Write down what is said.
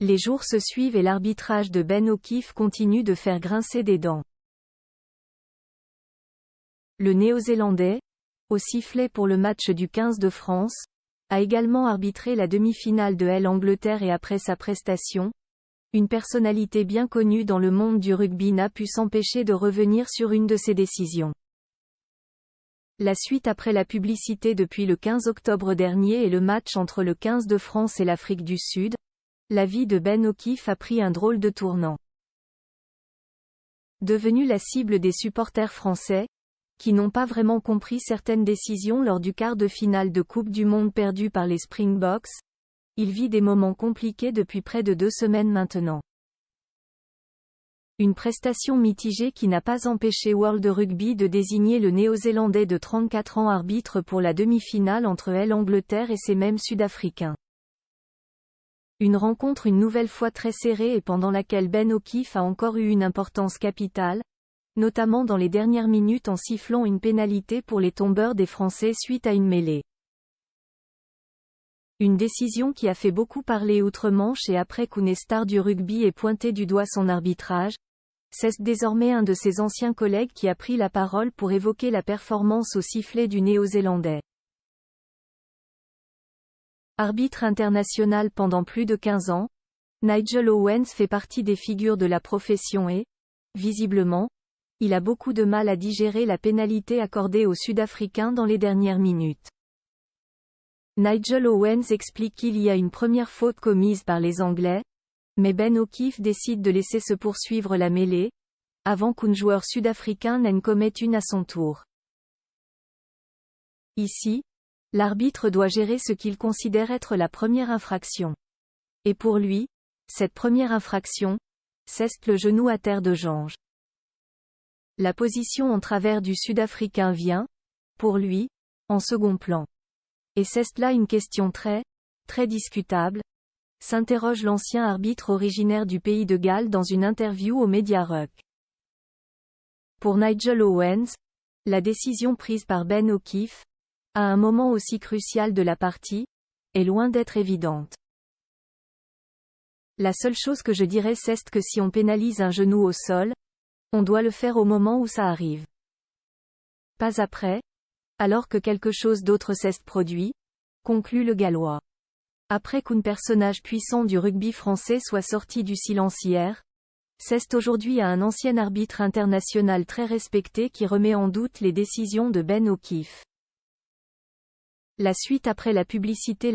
Les jours se suivent et l'arbitrage de Ben O'Keefe continue de faire grincer des dents. Le Néo-Zélandais, au sifflet pour le match du 15 de France, a également arbitré la demi-finale de Angleterre et après sa prestation, une personnalité bien connue dans le monde du rugby n'a pu s'empêcher de revenir sur une de ses décisions. La suite après la publicité depuis le 15 octobre dernier et le match entre le 15 de France et l'Afrique du Sud, la vie de Ben O'Keefe a pris un drôle de tournant. Devenu la cible des supporters français, qui n'ont pas vraiment compris certaines décisions lors du quart de finale de Coupe du Monde perdu par les Springboks, il vit des moments compliqués depuis près de 2 semaines maintenant. Une prestation mitigée qui n'a pas empêché World Rugby de désigner le Néo-Zélandais de 34 ans arbitre pour la demi-finale entre Angleterre et ces mêmes Sud-Africains. Une rencontre une nouvelle fois très serrée et pendant laquelle Ben O'Keefe a encore eu une importance capitale, notamment dans les dernières minutes en sifflant une pénalité pour les tombeurs des Français suite à une mêlée. Une décision qui a fait beaucoup parler outre-Manche et après qu'une star du rugby ait pointé du doigt son arbitrage, c'est désormais un de ses anciens collègues qui a pris la parole pour évoquer la performance au sifflet du Néo-Zélandais. Arbitre international pendant plus de 15 ans, Nigel Owens fait partie des figures de la profession et, visiblement, il a beaucoup de mal à digérer la pénalité accordée aux Sud-Africains dans les dernières minutes. Nigel Owens explique qu'il y a une première faute commise par les Anglais, mais Ben O'Keefe décide de laisser se poursuivre la mêlée, avant qu'un joueur sud-africain n'en commette une à son tour. Ici, l'arbitre doit gérer ce qu'il considère être la première infraction. Et pour lui, cette première infraction, c'est le genou à terre de Jange. La position en travers du Sud-Africain vient, pour lui, en second plan. Et c'est là une question très discutable, s'interroge l'ancien arbitre originaire du pays de Galles dans une interview au Mediaruck. Pour Nigel Owens, la décision prise par Ben O'Keefe, à un moment aussi crucial de la partie, est loin d'être évidente. La seule chose que je dirais c'est que si on pénalise un genou au sol, on doit le faire au moment où ça arrive. Pas après, alors que quelque chose d'autre s'est produit, conclut le Gallois. Après qu'un personnage puissant du rugby français soit sorti du silence hier, c'est aujourd'hui à un ancien arbitre international très respecté qui remet en doute les décisions de Ben O'Keefe. La suite après la publicité.